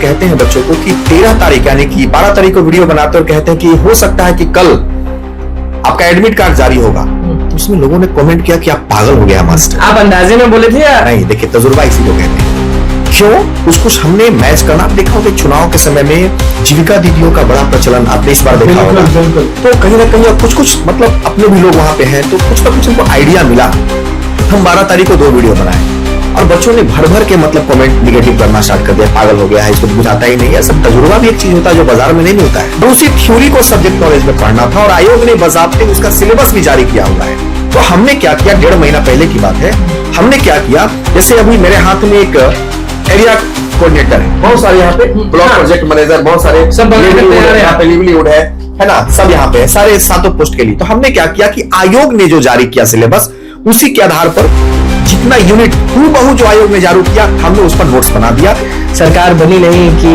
कहते हैं बच्चों को कि 13 तारीख यानी कि 12 तारीख को वीडियो बनाते और कहते हैं कि हो सकता है कि कल आपका एडमिट कार्ड जारी होगा। तो उसमें लोगों ने कमेंट किया कि आप पागल हो गया मास्टर। आप अंदाजे में बोले थे या नहीं? देखिए, तजुर्बा इसी को कहते हैं। क्यों? कुछ हमने मैच करना। आप देखा होगा चुनाव के समय में जीविका दीदियों का बड़ा प्रचलन आपने इस बार देखा होगा। तो कहीं ना कहीं कुछ मतलब अपने भी लोग वहां पे हैं, तो कुछ ना कुछ उनको आइडिया मिला। हम 12 तारीख को 2 वीडियो बनाए और बच्चों ने भर भर के मतलब कमेंट निगेटिव करना स्टार्ट कर दिया। पागल हो गया है, इसको बुझाता ही नहीं है। सब तजुर्बा भी एक चीज होता है जो बाजार में नहीं मिलता है। तो उसी थ्योरी को सब्जेक्ट नॉलेज में पढ़ना था और आयोग ने बाज़ाब्ते उसका सिलेबस भी जारी किया हुआ है। तो हमने क्या किया, 1.5 महीना पहले की बात है, हमने क्या किया, जैसे अभी मेरे हाथ में एक एरिया कोऑर्डिनेटर है, बहुत सारे यहाँ पे ब्लॉक प्रोजेक्ट मैनेजर, बहुत सारे सब यहाँ पे लिवलीहुड है ना, सब यहाँ पे सारे 7 पोस्ट के लिए। तो हमने क्या किया कि आयोग ने जो जारी किया सिलेबस, उसी के आधार पर जितना यूनिट हूबहू जो आयोग ने जारी किया, हमने उस पर नोट्स बना दिया। सरकार बनी नहीं कि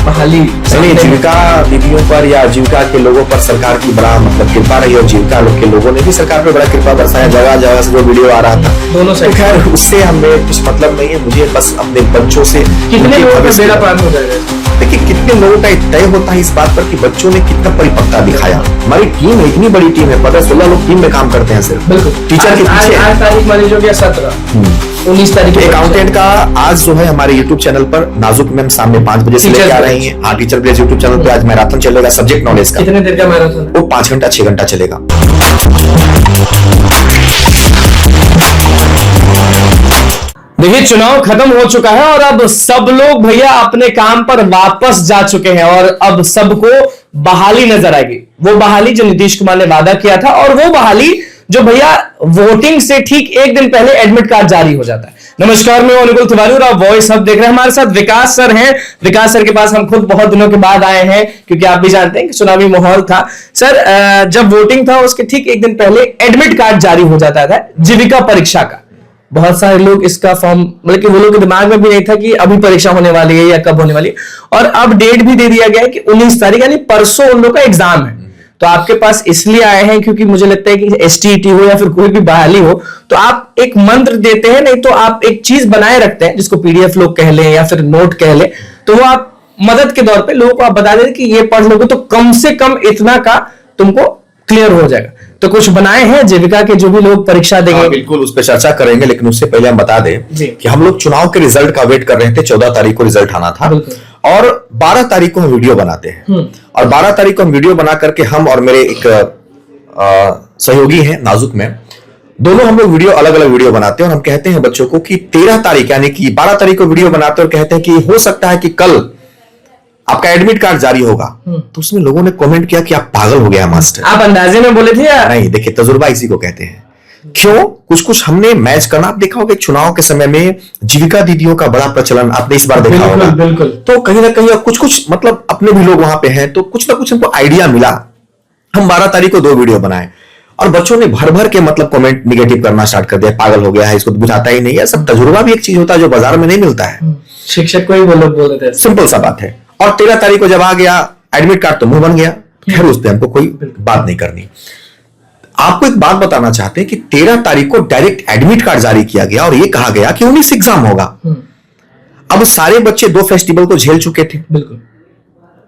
बहाली जीविका दीदियों पर या जीविका के लोगों पर सरकार की बड़ा मतलब कृपा रही और जीविका के लोगों ने भी सरकार पर बड़ा कृपा बरसाया। जगह जगह से जो वीडियो आ रहा था दोनों से, खैर उससे हमें कुछ मतलब नहीं है। मुझे बस अपने बच्चों से कितने लोगों का बेड़ा पार हो जाएगा। देखिए, कितने लोगों का तय होता है इस बात पर कि बच्चों ने कितना परिपक्वता दिखाया। हमारी टीम है, इतनी बड़ी टीम है, 15-16 लोग टीम में काम करते हैं सिर्फ। बिल्कुल। टीचर के पीछे 8 तारीख मान लीजिए 17-19 तारीख अकाउंटेंट का आज जो है हमारे यूट्यूब चैनल पर नाजुक मैम सामने 5 बजे से लेकर आ रही हैं। हाँ, टीचर ब्लेज यूट्यूब चैनल पे आज मैराथन चलेगा सब्जेक्ट नॉलेज का। कितने देर का मैराथन? वो 5 घंटा 6 घंटा चलेगा। देखिए, चुनाव खत्म हो चुका है और अब सब लोग भैया अपने काम पर वापस जा चुके हैं और अब सबको बहाली नजर आएगी। वो बहाली जो नीतीश कुमार ने वादा किया था और वो बहाली जो भैया वोटिंग से ठीक एक दिन पहले एडमिट कार्ड जारी हो जाता है। नमस्कार, मैं अनुकूल तिवारी और आप वॉइस हब देख रहे हैं। हमारे साथ विकास सर हैं। विकास सर के पास हम खुद बहुत दिनों के बाद आए हैं क्योंकि आप भी जानते हैं कि चुनावी माहौल था। सर, जब वोटिंग था उसके ठीक एक दिन पहले एडमिट कार्ड जारी हो जाता था जीविका परीक्षा का। बहुत सारे लोग इसका फॉर्म मतलब कि वो लोग के दिमाग में भी नहीं था कि अभी परीक्षा होने वाली है या कब होने वाली है। और अब डेट भी दे दिया गया है कि 19 तारीख यानी परसों उन लोग का एग्जाम है। तो आपके पास इसलिए आए हैं क्योंकि मुझे लगता है कि एसटीईटी हो या फिर कोई भी बहाली हो तो आप एक मंत्र देते हैं, नहीं तो आप एक चीज बनाए रखते हैं जिसको पीडीएफ लोग कह लें या फिर नोट कह लें। तो वो आप मदद के तौर पे लोगों को आप बता दें कि ये पढ़ लोगे तो कम से कम इतना का तुमको क्लियर हो जाएगा। तो कुछ बनाए हैं जीविका के जो भी लोग परीक्षा देंगे? बिल्कुल, उस पर चर्चा करेंगे, लेकिन उससे पहले हम बता दें कि हम लोग चुनाव के रिजल्ट का वेट कर रहे थे। 14 तारीख को रिजल्ट आना था और 12 तारीख को हम वीडियो बनाते हैं और 12 तारीख को हम वीडियो बना करके हम और मेरे एक सहयोगी हैं नाजुक में, दोनों हम लोग वीडियो अलग अलग वीडियो बनाते हैं और हम कहते हैं बच्चों को कि 13 तारीख यानी कि 12 तारीख को वीडियो बनाते और कहते हैं कि हो सकता है कि कल आपका एडमिट कार्ड जारी होगा। तो उसमें लोगों ने कमेंट किया कि आप पागल हो गया मास्टर। आप अंदाजे में बोले थे या नहीं? देखिए, तजुर्बा इसी को कहते हैं। क्यों? कुछ हमने मैच करना। आप देखा होगा चुनाव के समय में जीविका दीदियों का बड़ा प्रचलन आपने इस बार देखा होगा। बिल्कुल। तो कहीं ना कहीं कुछ मतलब अपने भी लोग वहां पे हैं, तो कुछ ना कुछ हमको आइडिया मिला। हम 12 तारीख को 2 वीडियो बनाए और बच्चों ने भर भर के मतलब कमेंट निगेटिव करना स्टार्ट कर दिया। पागल हो गया है, इसको बुझाता ही नहीं है। सब तजुर्बा भी एक चीज होता है जो बाजार में नहीं मिलता है। शिक्षक को ही वो लोग बोल रहे थे। सिंपल सा बात है। और 13 तारीख को जब आ गया एडमिट कार्ड तो मुंह बन गया। खैर, उस पर हमको कोई बात नहीं करनी। आपको एक बात बताना चाहते हैं कि 13 तारीख को डायरेक्ट एडमिट कार्ड जारी किया गया और यह कहा गया कि 19 एग्जाम होगा। अब सारे बच्चे 2 फेस्टिवल को झेल चुके थे,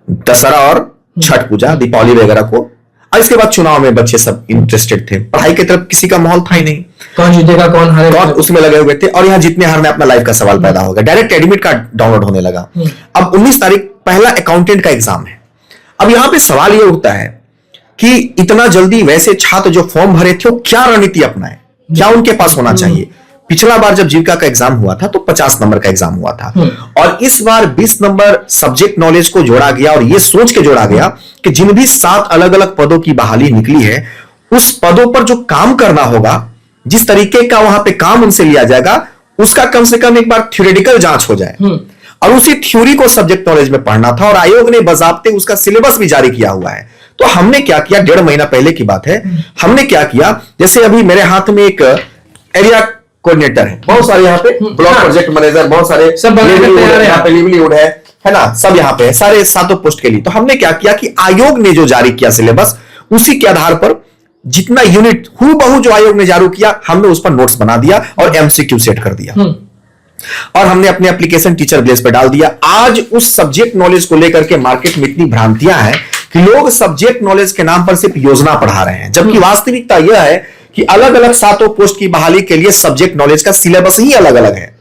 दशहरा और छठ पूजा, दीपावली वगैरह को, और इसके बाद चुनाव में बच्चे सब इंटरेस्टेड थे। पढ़ाई की तरफ किसी का माहौल था ही नहीं। कौन जीतेगा कौन हारेगा उसमें लगे हुए थे और यहाँ जितने हारने अपना लाइफ का सवाल पैदा हो गया। डायरेक्ट एडमिट कार्ड डाउनलोड होने लगा। अब 19 तारीख पहला अकाउंटेंट का एग्जाम है। अब यहां पे सवाल यह उठता है कि इतना जल्दी वैसे छात्र जो फॉर्म भरे थे वो क्या रणनीति अपनाए, क्या उनके पास होना चाहिए। पिछला बार जब जीविका का एग्जाम हुआ था तो 50 नंबर का एग्जाम हुआ था और इस बार 20 नंबर सब्जेक्ट नॉलेज को जोड़ा गया और यह सोच के जोड़ा गया कि जिन भी 7 अलग अलग पदों की बहाली निकली है उस पदों पर जो काम करना होगा, जिस तरीके का वहां पे काम उनसे लिया जाएगा, उसका कम से कम एक बार थ्योरेटिकल जांच हो जाए और उसी थ्योरी को सब्जेक्ट नॉलेज में पढ़ना था और आयोग ने बाज़ाब्ते उसका सिलेबस भी जारी किया हुआ है। तो हमने क्या किया, 1.5 महीना पहले की बात है, हमने क्या किया, जैसे अभी मेरे हाथ में एक एरिया कोऑर्डिनेटर है, बहुत सारे यहाँ पे ब्लॉक प्रोजेक्ट मैनेजर, बहुत सारे सब यहाँ पे लिवलीहुड है ना, सब यहाँ पे सारे 7 पोस्ट के लिए। तो हमने क्या किया कि आयोग ने जो जारी किया सिलेबस, उसी के आधार पर जितना यूनिट हूबहू जो आयोग ने जारी किया, हमने उस पर नोट्स बना दिया और एमसीक्यू सेट कर दिया। और हमने अपने एप्लीकेशन टीचर विलेज पे डाल दिया। आज उस सब्जेक्ट नॉलेज को लेकर के मार्केट में इतनी भ्रांतियां हैं कि लोग सब्जेक्ट नॉलेज के नाम पर सिर्फ योजना पढ़ा रहे हैं, जबकि वास्तविकता यह है कि अलग अलग 7 पोस्ट की बहाली के लिए सब्जेक्ट नॉलेज का सिलेबस ही अलग अलग है।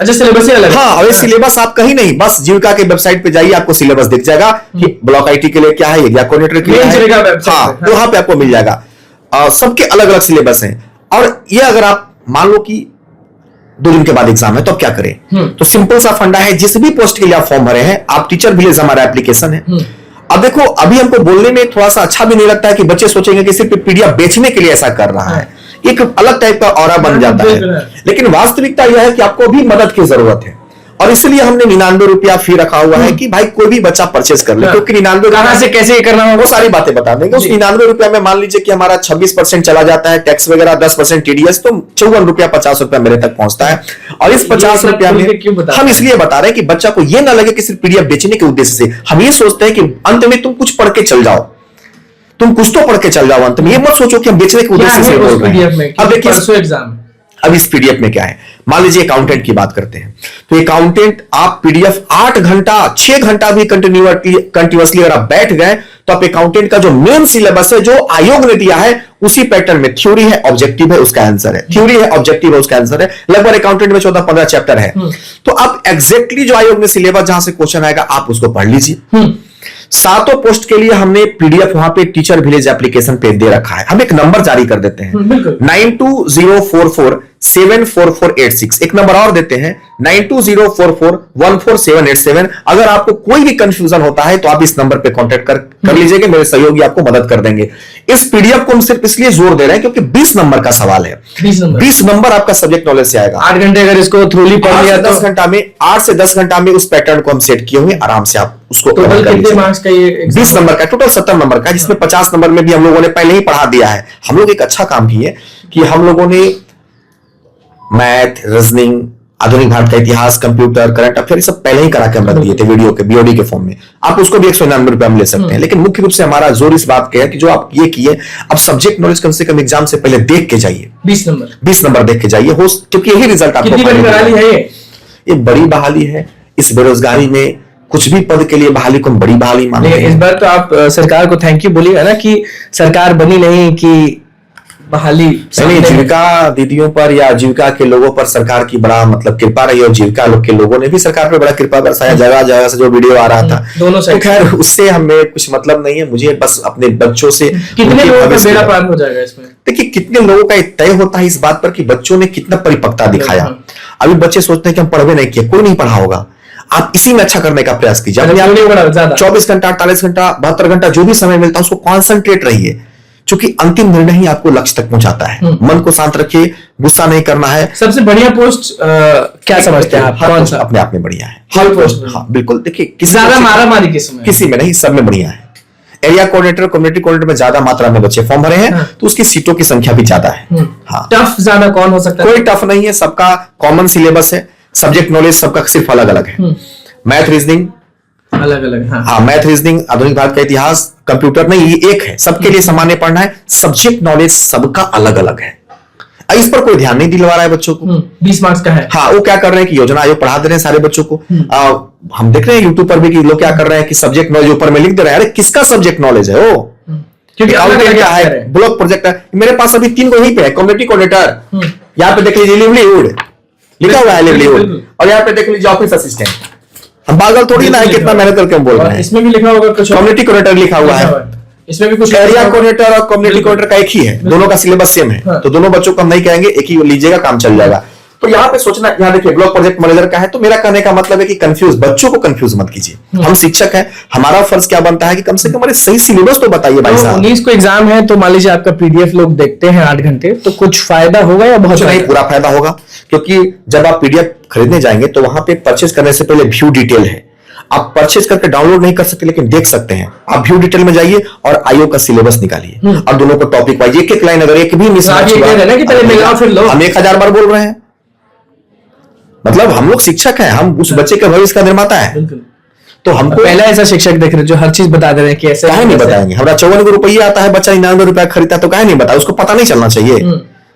अच्छा, सिलेबस ही अलग है। हाँ, और सिलेबस आप कहीं नहीं, बस जीविका के वेबसाइट पे जाइए, आपको सिलेबस दिख जाएगा कि ब्लॉक आईटी के लिए क्या है, एरिया कोऑर्डिनेटर के लिए है। हाँ, तो वहां पे आपको मिल जाएगा। सबके अलग अलग सिलेबस हैं। और ये अगर आप मान लो कि 2 दिन के बाद एग्जाम है तो अब क्या करें? तो सिंपल सा फंडा है, जिस भी पोस्ट के लिए आप फॉर्म भरे हैं, आप टीचर विलेज हमारा एप्लीकेशन है। अब देखो, अभी हमको बोलने में थोड़ा सा अच्छा भी नहीं लगता है कि बच्चे सोचेंगे कि सिर्फ पीडीएफ बेचने के लिए ऐसा कर रहा है, एक अलग टाइप का ऑरा बन जाता है। लेकिन वास्तविकता यह है कि आपको भी मदद की जरूरत है, और इसलिए हमने 99 रुपया फी रखा हुआ है कि भाई कोई भी बच्चा परचेस कर ले, क्योंकि 99 कहां से कैसे करना होगा वो सारी बातें बता देंगे। उस 99 रुपया में मान लीजिए कि हमारा 26% चला जाता है, टैक्स वगैरह 10% टीडीएस, तो 54 रुपया 50 रुपया मेरे तक पहुंचता है। और इस 50 रुपया में हम इसलिए बता रहे हैं कि बच्चा को यह ना लगे कि सिर्फ पीडीएफ बेचने के उद्देश्य से। हम ये सोचते हैं कि अंत में तुम कुछ पढ़ के चल जाओ, तुम कुछ तो पढ़ के चल जाओ अंत में। ये मत सोचो कि हम बेचने के उद्देश्य से बोल रहे हैं। अब देखिए एग्जाम, अब इस पीडीएफ में क्या है, मान लीजिए अकाउंटेंट की बात करते हैं, तो अकाउंटेंट आप पीडीएफ 8 घंटा 6 घंटा भी कंटिन्यूअसली अगर आप बैठ गए तो आप अकाउंटेंट का जो मेन सिलेबस है, जो आयोग ने दिया है, उसी पैटर्न में थ्योरी है, ऑब्जेक्टिव है, उसका आंसर है। थ्योरी है, ऑब्जेक्टिव है, उसका आंसर है। लगभग अकाउंटेंट में 14-15 चैप्टर है। तो आप एग्जैक्टली जो आयोग ने सिलेबस जहां से क्वेश्चन आएगा आप उसको पढ़ लीजिए। 7 पोस्ट के लिए हमने पीडीएफ वहां पे टीचर विलेज एप्लीकेशन पे दे रखा है। हम एक नंबर जारी कर देते हैं 9204474486। एक नंबर और देते हैं 9204414787। अगर आपको कोई भी कंफ्यूजन होता है तो आप इस नंबर पे कांटेक्ट कर लीजिएगा, मेरे सहयोगी आपको मदद कर देंगे। इस पीडीएफ को हम सिर्फ इसलिए जोर दे रहे हैं क्योंकि 20 नंबर का सवाल है। 20 नंबर आपका सब्जेक्ट नॉलेज से आएगा। 8 घंटे अगर इसको थ्रूली पढ़ लिया तो 10 घंटा में, 8 से 10 घंटा में उस पैटर्न को हम सेट किए हुए, आराम से आप उसको टोटल कितने मार्क्स का ये 20 नंबर का, टोटल 70 नंबर का, जिसमें 50 नंबर में भी हम लोगों ने पहले ही पढ़ा दिया है। हम लोग एक अच्छा काम किए कि हम लोगों ने मैथ, रीजनिंग, आधुनिक भारत का इतिहास, कंप्यूटर, करंट अफेयर सब पहले ही करा के हम रख दिए थे वीडियो के बीओडी के फॉर्म में। आप उसको भी 199 रुपए में ले सकते हैं। लेकिन मुख्य रूप से हमारा जोर इस बात का है कि जो आप ये किए, अब सब्जेक्ट नॉलेज कम से कम एग्जाम से पहले देख के जाइए। 20 नंबर देख के जाइए, हो क्योंकि यही रिजल्ट आपको कितनी बड़ी बहाली है ये बड़ी बहाली है। इस बेरोजगारी में कुछ भी पद के लिए बहाली को हम बड़ी बहाली मानते हैं। इस बार तो आप सरकार को थैंक यू बोलिएगा ना कि सरकार बनी नहीं कि बहाली। नहीं, जीविका दीदियों पर या जीविका के लोगों पर सरकार की बड़ा मतलब कृपा रही, और जीविका लोग के लोगों ने भी सरकार पर बड़ा कृपा बरसाया। जगह जगह से जो वीडियो आ रहा था, दोनों तो खैर उससे हमें कुछ मतलब नहीं है। मुझे बस अपने बच्चों से कितने लोगों का बेड़ा पार हो जाएगा इसमें। देखिए, कितने लोगों का तय होता है इस बात पर कि बच्चों ने कितना परिपक्वता दिखाया। अभी बच्चे सोचते हैं कि हम पढ़वे नहीं किए, कोई नहीं पढ़ा होगा। आप इसी में अच्छा करने का प्रयास कीजिए। 24 घंटा, 48 घंटा, 72 घंटा जो भी समय मिलता है उसको कॉन्सेंट्रेट रहिए, क्योंकि अंतिम निर्णय ही आपको लक्ष्य तक पहुंचाता है। मन को शांत रखिए, गुस्सा नहीं करना है। सबसे बढ़िया पोस्ट क्या समझते हैं आप? कौन सा अपने आप में बढ़िया है? हर पोस्ट। हाँ बिल्कुल। देखिए, ज्यादा मारामारी किसी में नहीं, सब में बढ़िया है। एरिया कोऑर्डिनेटर, कम्युनिटी कोऑर्डिनेटर में ज्यादा मात्रा में बच्चे फॉर्म भरे हैं, तो उसकी सीटों की संख्या भी ज्यादा है। हाँ, टफ ज्यादा कौन हो सकता है? कोई टफ नहीं है, सबका कॉमन सिलेबस है। सब्जेक्ट नॉलेज सबका सिर्फ अलग अलग है। मैथ, रीजनिंग अलग अलग। हाँ, मैथ, रीजनिंग, आधुनिक भारत का इतिहास, कंप्यूटर नहीं, ये एक है, सबके लिए सामान्य पढ़ना है। सब्जेक्ट नॉलेज सबका अलग अलग है। इस पर कोई ध्यान नहीं दिलवा रहा है बच्चों को। 20 मार्क्स का है। हाँ, वो क्या कर रहे हैं कि योजना आयोग पढ़ा दे रहे हैं सारे बच्चों को। हम देख रहे हैं यूट्यूब पर भी कि लोग क्या कर रहे हैं कि सब्जेक्ट नॉलेज ऊपर में लिख दे रहे हैं। अरे किसका सब्जेक्ट नॉलेज है वो? क्योंकि क्या है, ब्लॉक प्रोजेक्ट है। मेरे पास अभी 3 को यहीं पे है। कम्युनिटी कोऑर्डिनेटर, यहाँ पे देख लीजिए लिवलीहुड लिखा हुआ है, लिवलीहुड। और यहाँ पे देख लीजिए ऑफिस असिस्टेंट। हम पागल थोड़ी ना है, कितना मेहनत करके हम बोल रहे हैं। इसमें भी लिखा होगा कुछ, कम्युनिटी कोऑर्डिनेटर लिखा हुआ है। इसमें भी कुछ। एरिया कोऑर्डिनेटर और कम्युनिटी कोऑर्डिनेटर का एक ही है, दोनों का सिलेबस सेम है। तो दोनों बच्चों को हम नहीं कहेंगे, एक ही लीजिएगा, काम चल जाएगा। तो यहाँ पे सोचना, यहाँ देखिए ब्लॉक प्रोजेक्ट मैनेजर का है, तो मेरा कहने का मतलब है कि कंफ्यूज बच्चों को कंफ्यूज मत कीजिए। हम शिक्षक हैं, हमारा फर्ज क्या बनता है कि कम से कम हमारे सही सिलेबस तो बताइए भाई साहब। 19 को एग्जाम है, तो मान लीजिए आपका पीडीएफ लोग देखते हैं 8 घंटे, तो कुछ फायदा होगा या बहुत नहीं? पूरा फायदा होगा, क्योंकि जब आप पीडीएफ खरीदने जाएंगे तो वहां पे परचेज करने से पहले व्यू डिटेल है। आप परचेज करके डाउनलोड नहीं कर सकते, लेकिन देख सकते हैं। आप व्यू डिटेल में जाइए और आयोग का सिलेबस निकालिए, और दोनों को टॉपिक वाइज एक एक लाइन अगर एक भी मिसमैच हुआ, हम 1000 बार बोल रहे हैं। मतलब हम लोग शिक्षक हैं, हम उस बच्चे के भविष्य का निर्माता है। तो हमको पहला ऐसा शिक्षक देख रहे जो हर चीज बता दे रहे हैं कि ऐसे काहे नहीं बताएंगे। हमारा 54 रुपया आता है, बच्चा 99 रुपया खरीदता है, तो काहे नहीं बताया? उसको पता नहीं चलना चाहिए।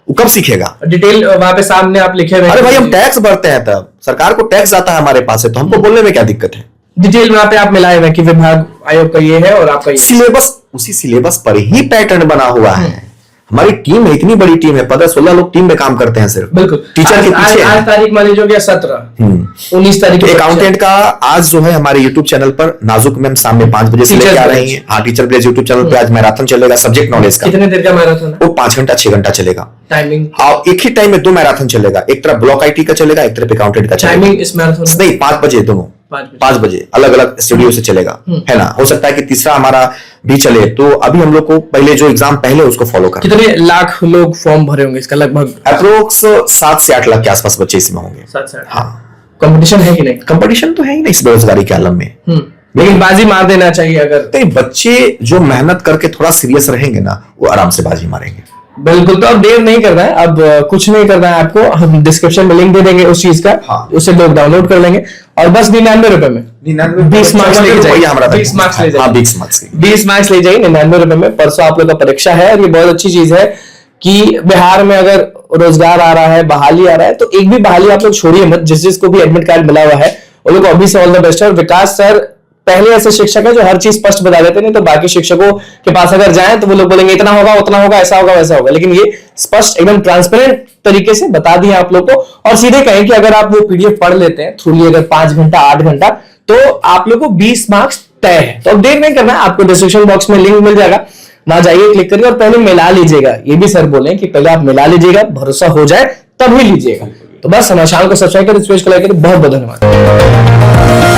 वो कब सीखेगा? डिटेल वहां पे सामने आप लिखे हुए अरे भाई हम टैक्स भरते हैं, तब सरकार को टैक्स जाता है हमारे पास से, तो हमको बोलने में क्या दिक्कत है? डिटेल वहां पे आप मिलाए हुए कि विभाग आयोग का ये है और आपका ये सिलेबस, उसी सिलेबस पर ही पैटर्न बना हुआ है। हमारी टीम है, इतनी बड़ी टीम है, 15-16 लोग टीम में काम करते हैं सिर्फ। बिल्कुल। टीचर के पीछे आज तारीख मान लीजिए क्या 17 19 तारीख अकाउंटेंट का आज जो है हमारे यूट्यूब चैनल पर नाजुक मैम शाम में 5 बजे से लेकर आ रही है। हाँ, टीचर ब्लेज यूट्यूब चैनल पे आज मैराथन चलेगा सब्जेक्ट नॉलेज का। कितने देर का मैराथन है? वो 5 घंटा 6 घंटा चलेगा। टाइमिंग? और एक ही टाइम में 2 मैराथन चलेगा, एक तरफ ब्लॉक आईटी का चलेगा, एक तरफ अकाउंटेंट का चलेगा। टाइमिंग इस मैराथन नहीं, 5 बजे दोनों, 5 बजे अलग अलग स्टूडियो से चलेगा, है ना। हो सकता है कि तीसरा हमारा भी चले, तो अभी हम लोग को पहले जो एग्जाम पहले उसको फॉलो करना। कितने लाख लोग फॉर्म भरे होंगे इसका? लगभग अप्रोक्स 7 से 8 लाख के आसपास बच्चे इसमें होंगे। 7 से 8। हाँ, कंपटीशन है कि नहीं? कंपटीशन तो है ही नहीं इस बेरोजगारी के आलम में। लेकिन बाजी मार देना चाहिए अगर। तो बच्चे जो मेहनत करके थोड़ा सीरियस रहेंगे ना, वो आराम से बाजी मारेंगे। बिल्कुल। तो अब देर नहीं करना है, अब कुछ नहीं करना है आपको, हम डिस्क्रिप्शन में लिंक दे देंगे उस चीज का। हाँ। उसे लोग डाउनलोड कर लेंगे और बस 99 रुपए में 20 मार्क्स लेके जाइए। 20 मार्क्स ले जाइए। 20 मार्क्स ले जाइए 99 रुपए में। परसों आप लोग का परीक्षा है और ये बहुत अच्छी चीज है कि बिहार में अगर रोजगार आ रहा है, बहाली आ रहा है, तो एक भी बहाली आप लोग छोड़िए मत। जिसको भी एडमिट कार्ड मिला हुआ है वो लोग अभी से ऑल द बेस्ट है। और विकास सर पहले ऐसे शिक्षक है जो हर चीज स्पष्ट बता देते हैं, तो बाकी शिक्षकों के पास अगर जाएं तो वो लोग बोलेंगे इतना होगा, उतना होगा, ऐसा होगा, वैसा होगा। लेकिन ये स्पष्ट एकदम ट्रांसपेरेंट तरीके से बता दिया आप लोग को। और सीधे कहें कि अगर आप वो पीडीएफ पढ़ लेते हैं थ्रूली, अगर 5 घंटा 8 घंटा, तो आप लोग को 20 मार्क्स तय है। तो अब देर नहीं करना है, आपको डिस्क्रिप्शन बॉक्स में लिंक मिल जाएगा, वहां जाइए, क्लिक करिए और पहले मिला लीजिएगा। ये भी सर बोले कि पहले आप मिला लीजिएगा, भरोसा हो जाए तब ही लीजिएगा। तो बस हमारे चैनल को सब्सक्राइब करें, बहुत बहुत धन्यवाद।